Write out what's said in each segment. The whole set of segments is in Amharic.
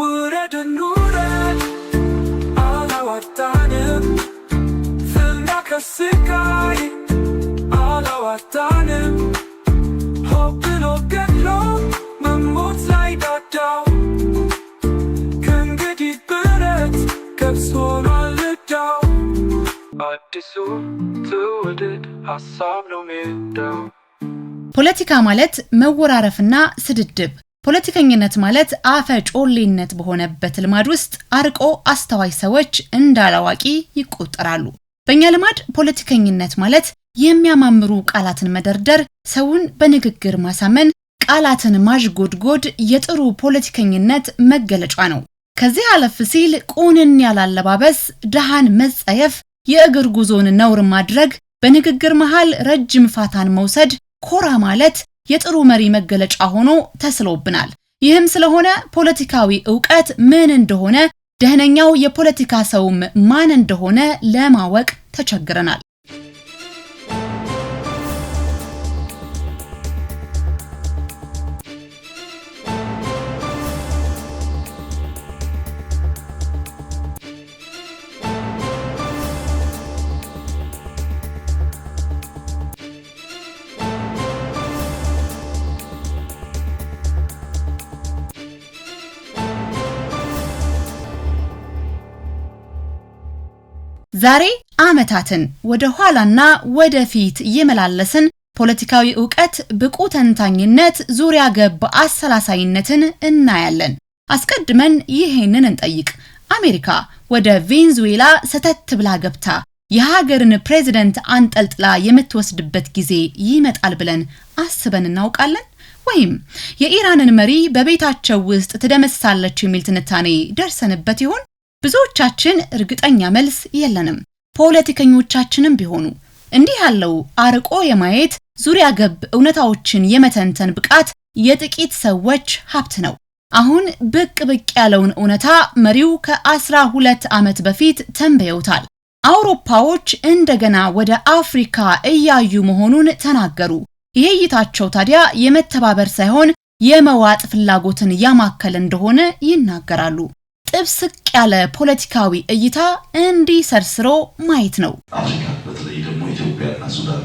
ውረድ እንውረድ አላዋጣንም ፍና ከስቃይ አላዋጣንም ሆብሎ ገድሎ መሞት ላይ ዳዳው ከእንግዲህ ብረት ገብስ ሆኗል ዕዳው አዲሱ ትውልድ ሀሳብ ነው ሜዳው። ፖለቲካ ማለት መወራረፍና ስድድብ፣ ፖለቲከኝነት ማለት አፈ ጮሌነት በሆነበት ልማድ ውስጥ አርቆ አስተዋይ ሰዎች እንዳላዋቂ ይቆጠራሉ። በእኛ ልማድ ፖለቲከኝነት ማለት የሚያማምሩ ቃላትን መደርደር፣ ሰውን በንግግር ማሳመን፣ ቃላትን ማሽጎድጎድ የጥሩ ፖለቲከኝነት መገለጫ ነው። ከዚህ አለፍ ሲል ቁንን ያላለባበስ፣ ደሃን መጸየፍ፣ የእግር ጉዞን ነውር ማድረግ፣ በንግግር መሃል ረጅም ፋታን መውሰድ፣ ኮራ ማለት የጥሩ መሪ መገለጫ ሆኖ ተስሎብናል። ይህም ስለሆነ ፖለቲካዊ ዕውቀት ምን እንደሆነ፣ ደህነኛው የፖለቲካ ሰውም ማን እንደሆነ ለማወቅ ተቸግረናል። ዛሬ ዓመታትን ወደ ኋላና ወደፊት የመላለስን ፖለቲካዊ ዕውቀት፣ ብቁ ተንታኝነት፣ ዙሪያ ገብ አሰላሳይነትን እናያለን። አስቀድመን ይሄንን እንጠይቅ። አሜሪካ ወደ ቬንዙዌላ ሰተት ብላ ገብታ የሀገርን ፕሬዝዳንት አንጠልጥላ የምትወስድበት ጊዜ ይመጣል ብለን አስበን እናውቃለን? ወይም የኢራንን መሪ በቤታቸው ውስጥ ትደመስሳለች የሚል ትንታኔ ደርሰንበት ይሆን? ብዙዎቻችን እርግጠኛ መልስ የለንም። ፖለቲከኞቻችንም ቢሆኑ እንዲህ ያለው አርቆ የማየት ዙሪያ ገብ እውነታዎችን የመተንተን ብቃት የጥቂት ሰዎች ሀብት ነው። አሁን ብቅ ያለውን እውነታ መሪው ከ12 ዓመት በፊት ተንበየውታል። አውሮፓዎች እንደገና ወደ አፍሪካ እያዩ መሆኑን ተናገሩ። ይሄ እይታቸው ታዲያ የመተባበር ሳይሆን የመዋጥ ፍላጎትን ያማከለ እንደሆነ ይናገራሉ። ጥብስቅ ያለ ፖለቲካዊ እይታ እንዲህ ሰርስሮ ማየት ነው። አፍሪካ በተለይ ደግሞ ኢትዮጵያና ሱዳን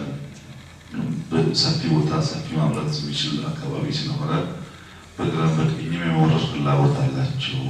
በሰፊ ቦታ ሰፊ ማምረት የሚችል አካባቢ ስለሆነ በግራም በቀኝም የመውረር ፍላጎት አላቸው።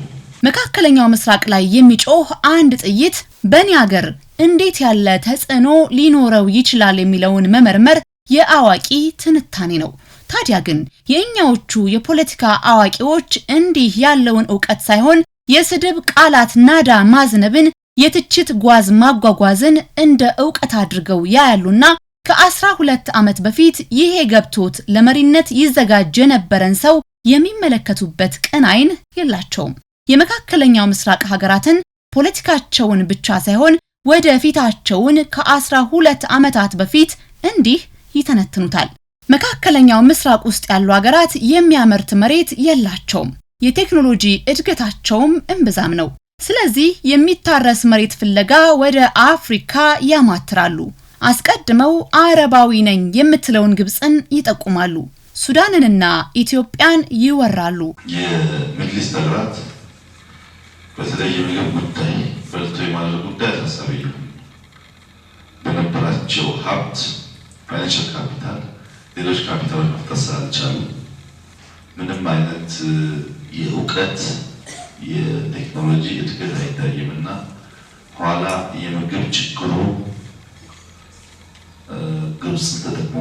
መካከለኛው ምስራቅ ላይ የሚጮህ አንድ ጥይት በእኔ ሀገር እንዴት ያለ ተጽዕኖ ሊኖረው ይችላል የሚለውን መመርመር የአዋቂ ትንታኔ ነው። ታዲያ ግን የእኛዎቹ የፖለቲካ አዋቂዎች እንዲህ ያለውን ዕውቀት ሳይሆን የስድብ ቃላት ናዳ ማዝነብን፣ የትችት ጓዝ ማጓጓዝን እንደ ዕውቀት አድርገው ያያሉና ከ12 ዓመት በፊት ይሄ ገብቶት ለመሪነት ይዘጋጅ የነበረን ሰው የሚመለከቱበት ቅን አይን የላቸውም። የመካከለኛው ምስራቅ ሀገራትን ፖለቲካቸውን ብቻ ሳይሆን ወደፊታቸውን ከ12 ዓመታት በፊት እንዲህ ይተነትኑታል። መካከለኛው ምስራቅ ውስጥ ያሉ ሀገራት የሚያመርት መሬት የላቸውም። የቴክኖሎጂ እድገታቸውም እንብዛም ነው። ስለዚህ የሚታረስ መሬት ፍለጋ ወደ አፍሪካ ያማትራሉ። አስቀድመው አረባዊ ነኝ የምትለውን ግብጽን ይጠቁማሉ። ሱዳንንና ኢትዮጵያን ይወራሉ። የሚድል ኢስት ሀገራት በተለይ የምግብ ጉዳይ በልቶ የማድረግ ጉዳይ አሳሳቢ ነው። በነበራቸው ሀብት ፋይናንሻል ካፒታል ሌሎች ካፒታሎች መፍጠር ስላልቻሉ ምንም አይነት የእውቀት የቴክኖሎጂ እድገት አይታይምና ኋላ የምግብ ችግሩ ግብጽ ተጠቅሞ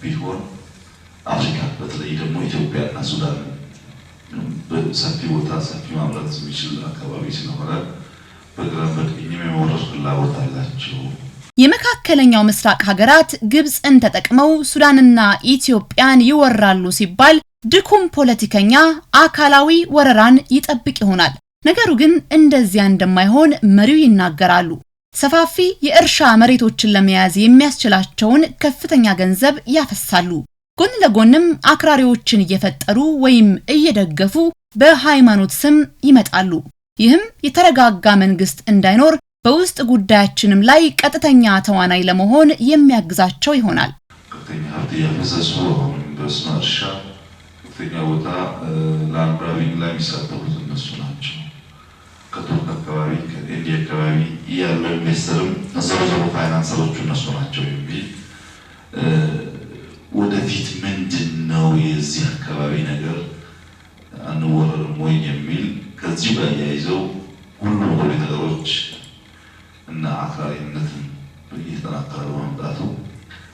ቢሆን አፍሪካ በተለይ ደግሞ ኢትዮጵያና ሱዳን በሰፊ ቦታ ሰፊ ማምረት የሚችል አካባቢ ስለሆነ በግራም በቀኝም የመውረር ፍላጎት አላቸው። የመካከለኛው ምስራቅ ሀገራት ግብጽን ተጠቅመው ሱዳንና ኢትዮጵያን ይወራሉ ሲባል ድኩም ፖለቲከኛ አካላዊ ወረራን ይጠብቅ ይሆናል። ነገሩ ግን እንደዚያ እንደማይሆን መሪው ይናገራሉ። ሰፋፊ የእርሻ መሬቶችን ለመያዝ የሚያስችላቸውን ከፍተኛ ገንዘብ ያፈሳሉ። ጎን ለጎንም አክራሪዎችን እየፈጠሩ ወይም እየደገፉ በሃይማኖት ስም ይመጣሉ። ይህም የተረጋጋ መንግስት እንዳይኖር በውስጥ ጉዳያችንም ላይ ቀጥተኛ ተዋናይ ለመሆን የሚያግዛቸው ይሆናል። ከፍተኛ ሀብት ያፈሰሱ በስማርሻ ከፍተኛ ቦታ ለአምራቢን ላይ የሚሳተፉት እነሱ ናቸው። አካባቢ ከኢንዲያ አካባቢ ያለው ኢንቨስተርም እዛው ፋይናንሰሮቹ እነሱ ናቸው የሚል ወደፊት ምንድነው የዚህ አካባቢ ነገር አንወረርም ወይ የሚል ከዚህ ጋር ያይዘው ሁሉም ነገሮች እና አክራሪነትን እየተጠናከረ በመምጣቱ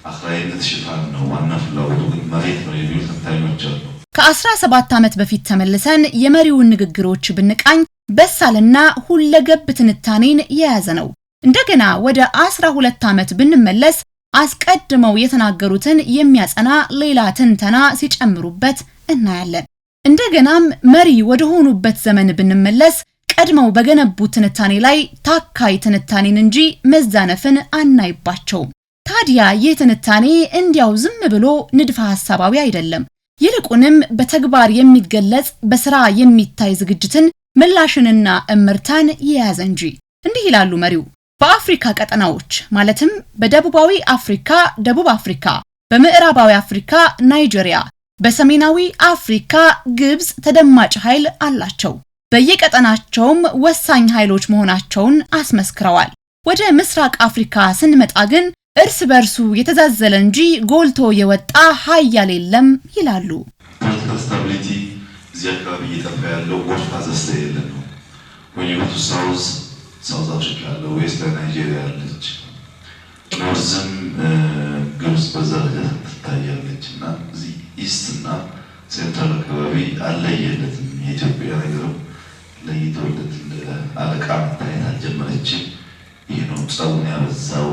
አክራሪነት ሽፋን ነው ዋና ፍላጎቱ ግን መሬት ነው የሚሉ ተንታኞች አሉ። ከ17 ዓመት በፊት ተመልሰን የመሪውን ንግግሮች ብንቃኝ በሳልና ሁለገብ ትንታኔን የያዘ ነው። እንደገና ወደ 12 ዓመት ብንመለስ አስቀድመው የተናገሩትን የሚያጸና ሌላ ትንተና ሲጨምሩበት እናያለን። እንደገናም መሪ ወደ ሆኑበት ዘመን ብንመለስ ቀድመው በገነቡት ትንታኔ ላይ ታካይ ትንታኔን እንጂ መዛነፍን አናይባቸውም። ታዲያ ይህ ትንታኔ እንዲያው ዝም ብሎ ንድፈ ሐሳባዊ አይደለም። ይልቁንም በተግባር የሚገለጽ በስራ የሚታይ ዝግጅትን ምላሽንና እምርታን የያዘ እንጂ። እንዲህ ይላሉ መሪው። በአፍሪካ ቀጠናዎች ማለትም በደቡባዊ አፍሪካ ደቡብ አፍሪካ፣ በምዕራባዊ አፍሪካ ናይጄሪያ፣ በሰሜናዊ አፍሪካ ግብጽ ተደማጭ ኃይል አላቸው። በየቀጠናቸውም ወሳኝ ኃይሎች መሆናቸውን አስመስክረዋል። ወደ ምስራቅ አፍሪካ ስንመጣ ግን እርስ በርሱ የተዛዘለ እንጂ ጎልቶ የወጣ ኃያል የለም ይላሉ። ፖለቲካል ስታቢሊቲ እዚህ አካባቢ እየጠፋ ያለው ጎርፍ አዘስተ የለም ነው። ወይም ሳውዝ አፍሪካ ያለው ዌስት ናይጄሪያ ያለች ኖርዝም ግብጽ በዛ ትታያለች እና እዚህ ኢስት እና ሴንትራል አካባቢ አለየለትም። የኢትዮጵያ ነገርም ለይቶለት እንደ አለቃ መታየት አልጀመረችም። ይህ ነው ጸቡን ያበዛው።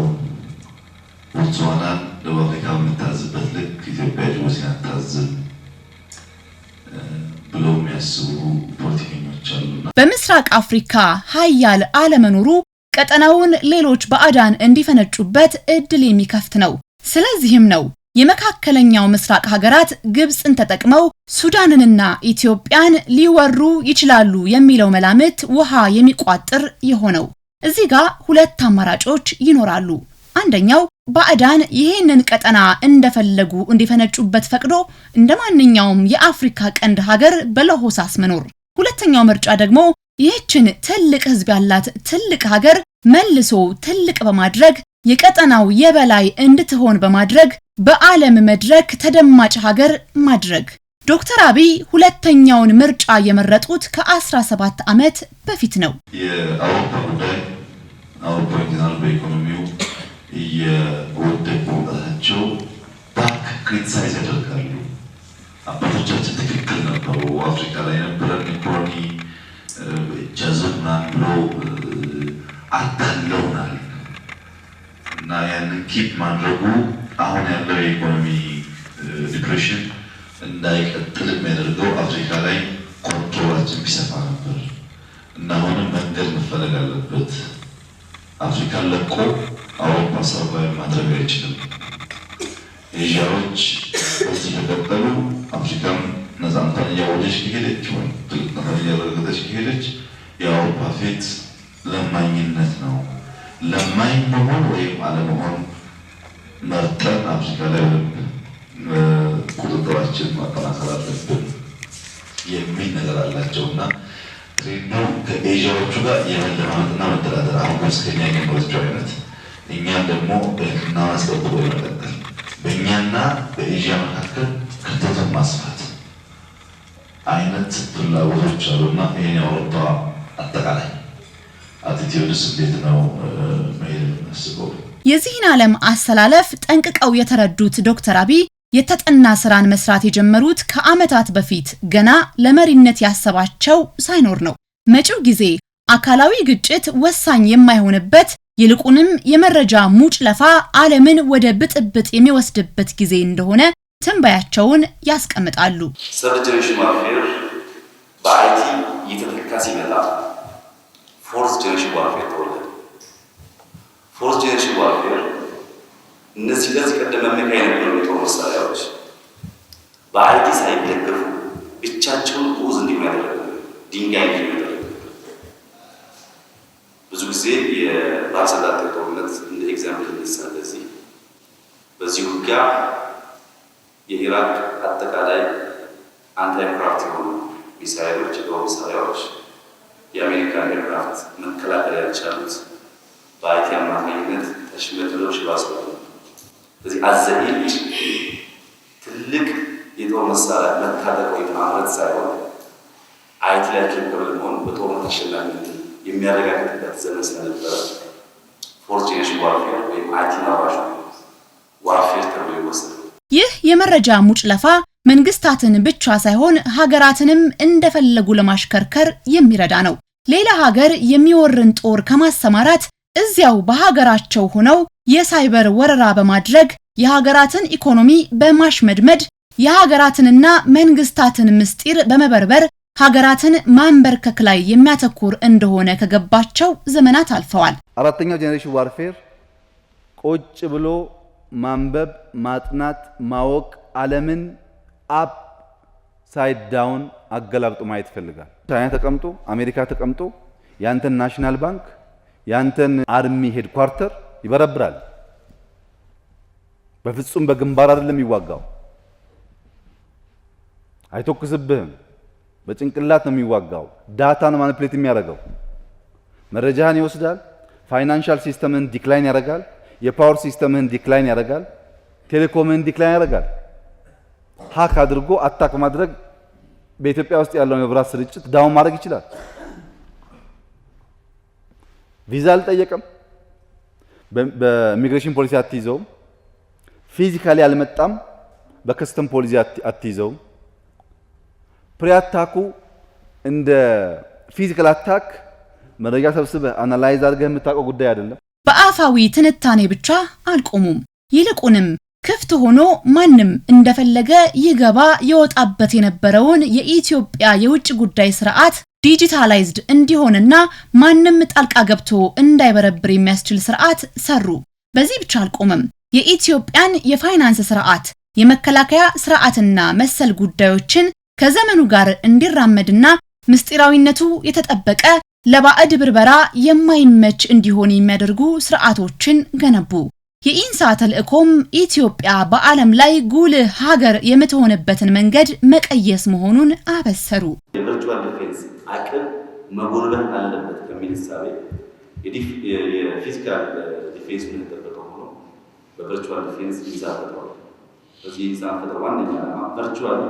ቦትስዋናን ደቡብ አፍሪካ የምታዝበት ልክ ኢትዮጵያ ጅቡቲን አታዝም ብለው የሚያስቡ ፖለቲከኞች አሉና በምስራቅ አፍሪካ ኃያል አለመኖሩ ቀጠናውን ሌሎች ባዕዳን እንዲፈነጩበት እድል የሚከፍት ነው። ስለዚህም ነው የመካከለኛው ምስራቅ ሀገራት ግብጽን ተጠቅመው ሱዳንንና ኢትዮጵያን ሊወሩ ይችላሉ የሚለው መላምት ውሃ የሚቋጥር የሆነው። እዚህ ጋር ሁለት አማራጮች ይኖራሉ። አንደኛው ባዕዳን ይሄንን ቀጠና እንደፈለጉ እንዲፈነጩበት ፈቅዶ እንደማንኛውም የአፍሪካ ቀንድ ሀገር በለሆሳስ መኖር። ሁለተኛው ምርጫ ደግሞ ይህችን ትልቅ ህዝብ ያላት ትልቅ ሀገር መልሶ ትልቅ በማድረግ የቀጠናው የበላይ እንድትሆን በማድረግ በዓለም መድረክ ተደማጭ ሀገር ማድረግ። ዶክተር አብይ ሁለተኛውን ምርጫ የመረጡት ከ17 ዓመት በፊት ነው። የአውሮፓ ጉዳይ አውሮፓውያን በኢኮኖሚው የወደቁ መሆናቸው ባክ ክሪቲሳይዝ ያደርጋሉ። አባቶቻችን ትክክል ነበሩ። አፍሪካ ላይ የነበረን ኢኮኖሚ ጃዘብና ብሎ አታለውናል እና ያንን ኪፕ ማድረጉ አሁን ያለው የኢኮኖሚ ዲፕሬሽን እንዳይቀጥል የሚያደርገው አፍሪካ ላይ ኮንትሮላችን ቢሰፋ ነበር እና አሁንም መንገድ መፈለግ አለበት። አፍሪካን ለቆ አውሮፓ ሰርቫይቭ ማድረግ አይችልም። ኤዥያዎች በዚህ ከቀጠሉ አፍሪካም ነፃነቷን እያወጀች ከሄደች ወይም ትልቅነቷን እያረጋገጠች ከሄደች የአውሮፓ ፊት ለማኝነት ነው። ለማኝ መሆን ወይም አለመሆን መርጠን አፍሪካ ላይ ቁጥጥራችን ማጠናከር አለብን የሚል ነገር አላቸውና ነው ከኤዥያዎቹ ጋር የመለማመጥና መደራደር አሁን መስከኛ የነበረችው አይነት እኛም ደግሞ በህግና ማስጠበቅ መቀጠል በእኛና በኤዥያ መካከል ክፍተትን ማስፋት አይነት ፍላጎቶች አሉና ይህን የአውሮፓ አጠቃላይ አቲቲዩድስ እንዴት ነው መሄድ የሚያስበው? የዚህን ዓለም አሰላለፍ ጠንቅቀው የተረዱት ዶክተር አብይ የተጠና ስራን መስራት የጀመሩት ከዓመታት በፊት ገና ለመሪነት ያሰባቸው ሳይኖር ነው። መጪው ጊዜ አካላዊ ግጭት ወሳኝ የማይሆንበት ይልቁንም የመረጃ ሙጭለፋ ዓለምን ወደ ብጥብጥ የሚወስድበት ጊዜ እንደሆነ ትንበያቸውን ያስቀምጣሉ። ሰርጀሬሽን ዋርፌር በአይቲ እየተተካ ሲመጣ ፎርስ ጀነሬሽን ዋርፌር ተወለደ። ፎርስ ጀነሬሽን ዋርፌር እነዚህ ከዚህ ቀደም መመኪያ የነበሩ የጦር መሳሪያዎች በአይቲ ሳይደገፉ ብቻቸውን ቁዝ እንዲሆኑ ያደረገ ድንጋይ እንዲሆኑ ያደረገ ብዙ ጊዜ የባህረ ሰላጤ ጦርነት እንደ ኤግዛምፕል ይነሳል። በዚህ ውጊያ የኢራቅ አጠቃላይ አንታይክራፍት የሆኑ ሚሳይሎች የጦር መሳሪያዎች የአሜሪካ ኤርክራፍት መከላከል ያልቻሉት በአይቲ አማካኝነት ተሽመድለው ሽባስበው ስለዚህ አዘኢድ ትልቅ የጦር መሳሪያ መታጠቅ ወይም ማምረት ሳይሆን አይቲ ላይ ኬፕብል መሆን በጦርነት አሸናፊነት የሚያረጋግጥበት ዘመን ስለነበረ ፎርዝ ጄኔሬሽን ዋርፌር ወይም አይቲ ማራሽ ዋርፌር ተብሎ ይወሰዳል። ይህ የመረጃ ሙጭለፋ መንግስታትን ብቻ ሳይሆን ሀገራትንም እንደፈለጉ ለማሽከርከር የሚረዳ ነው። ሌላ ሀገር የሚወርን ጦር ከማሰማራት እዚያው በሀገራቸው ሆነው የሳይበር ወረራ በማድረግ የሀገራትን ኢኮኖሚ በማሽመድመድ የሀገራትንና መንግስታትን ምስጢር በመበርበር ሀገራትን ማንበርከክ ላይ የሚያተኩር እንደሆነ ከገባቸው ዘመናት አልፈዋል። አራተኛው ጄኔሬሽን ዋርፌር ቁጭ ብሎ ማንበብ፣ ማጥናት፣ ማወቅ ዓለምን አፕ ሳይድ ዳውን አገላብጦ ማየት ይፈልጋል። ቻይና ተቀምጦ አሜሪካ ተቀምጦ ያንተን ናሽናል ባንክ ያንተን አርሚ ሄድኳርተር ይበረብራል። በፍጹም በግንባር አይደለም ይዋጋው፣ አይተኩስብህም። በጭንቅላት ነው የሚዋጋው። ዳታን ማኒፑሌት የሚያደርገው መረጃህን ይወስዳል። ፋይናንሻል ሲስተምን ዲክላይን ያደርጋል። የፓወር ሲስተምን ዲክላይን ያደርጋል። ቴሌኮምን ዲክላይን ያደርጋል። ሃክ አድርጎ አታክ ማድረግ በኢትዮጵያ ውስጥ ያለው የመብራት ስርጭት ዳውን ማድረግ ይችላል። ቪዛ አልጠየቀም። በኢሚግሬሽን ፖሊሲ አትይዘውም። ፊዚካሊ አልመጣም። በከስተም ፖሊሲ አትይዘውም። ፕሪአታኩ እንደ ፊዚካል አታክ መረጃ ሰብስበህ አናላይዝ አድርገህ የምታውቀው ጉዳይ አይደለም። በአፋዊ ትንታኔ ብቻ አልቆሙም። ይልቁንም ክፍት ሆኖ ማንም እንደፈለገ ይገባ ይወጣበት የነበረውን የኢትዮጵያ የውጭ ጉዳይ ስርዓት ዲጂታላይዝድ እንዲሆንና ማንም ጣልቃ ገብቶ እንዳይበረብር የሚያስችል ስርዓት ሰሩ። በዚህ ብቻ አልቆመም። የኢትዮጵያን የፋይናንስ ስርዓት፣ የመከላከያ ስርዓትና መሰል ጉዳዮችን ከዘመኑ ጋር እንዲራመድና ምስጢራዊነቱ የተጠበቀ ለባዕድ ብርበራ የማይመች እንዲሆን የሚያደርጉ ስርዓቶችን ገነቡ። የኢንሳ ተልእኮም ኢትዮጵያ በዓለም ላይ ጉልህ ሀገር የምትሆንበትን መንገድ መቀየስ መሆኑን አበሰሩ። የቨርቹዋል ዲፌንስ አቅም መጎልበት አለበት ከሚል እሳቤ የፊዚካል ዲፌንስ እንደተጠበቀው ሆኖ በቨርቹዋል ዲፌንስ ይዛፈጣል። በዚህ ይዛፈጣ ዋነኛ ቨርቹዋል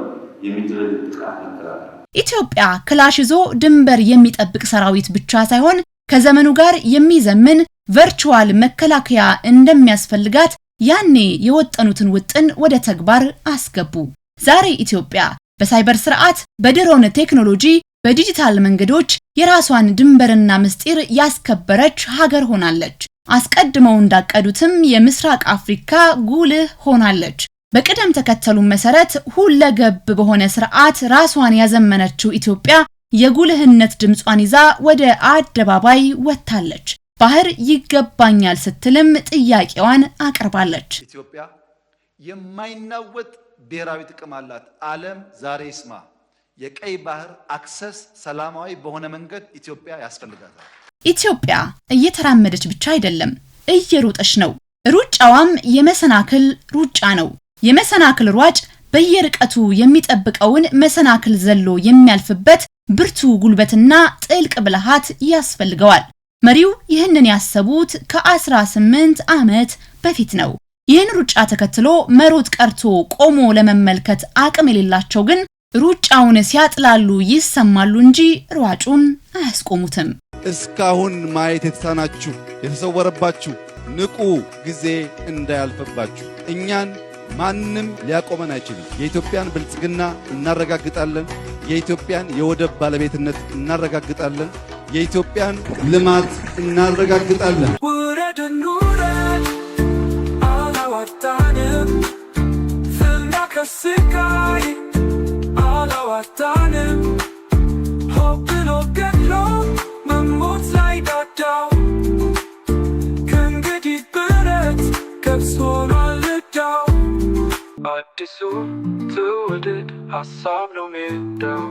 የሚደረግ ጥቃት መከላከል። ኢትዮጵያ ክላሽ ይዞ ድንበር የሚጠብቅ ሰራዊት ብቻ ሳይሆን ከዘመኑ ጋር የሚዘምን ቨርቹዋል መከላከያ እንደሚያስፈልጋት ያኔ የወጠኑትን ውጥን ወደ ተግባር አስገቡ። ዛሬ ኢትዮጵያ በሳይበር ስርዓት፣ በድሮን ቴክኖሎጂ፣ በዲጂታል መንገዶች የራሷን ድንበርና ምስጢር ያስከበረች ሀገር ሆናለች። አስቀድመው እንዳቀዱትም የምስራቅ አፍሪካ ጉልህ ሆናለች። በቅደም ተከተሉ መሰረት ሁለገብ በሆነ ስርዓት ራሷን ያዘመነችው ኢትዮጵያ የጉልህነት ድምጿን ይዛ ወደ አደባባይ ወጥታለች። ባህር ይገባኛል ስትልም ጥያቄዋን አቀርባለች። ኢትዮጵያ የማይናወጥ ብሔራዊ ጥቅም አላት። ዓለም ዛሬ ይስማ። የቀይ ባህር አክሰስ ሰላማዊ በሆነ መንገድ ኢትዮጵያ ያስፈልጋታል። ኢትዮጵያ እየተራመደች ብቻ አይደለም፣ እየሮጠች ነው። ሩጫዋም የመሰናክል ሩጫ ነው። የመሰናክል ሯጭ በየርቀቱ የሚጠብቀውን መሰናክል ዘሎ የሚያልፍበት ብርቱ ጉልበትና ጥልቅ ብልሃት ያስፈልገዋል። መሪው ይህንን ያሰቡት ከ18 ዓመት በፊት ነው። ይህን ሩጫ ተከትሎ መሮጥ ቀርቶ ቆሞ ለመመልከት አቅም የሌላቸው ግን ሩጫውን ሲያጥላሉ ይሰማሉ እንጂ ሯጩን አያስቆሙትም። እስካሁን ማየት የተሳናችሁ የተሰወረባችሁ ንቁ፣ ጊዜ እንዳያልፈባችሁ። እኛን ማንም ሊያቆመን አይችልም። የኢትዮጵያን ብልጽግና እናረጋግጣለን። የኢትዮጵያን የወደብ ባለቤትነት እናረጋግጣለን። የኢትዮጵያን ልማት እናረጋግጣለን። ውረድ እንውረድ አላዋጣንም፣ ፍና ከስቃይ አላዋጣንም። ሆብሎ ገድሎ መሞት ላይ ዳዳው ከእንግዲህ ብረት ገብስ ሆኗል ዕዳው። አዲሱ ትውልድ ሀሳብ ነው ሜዳው።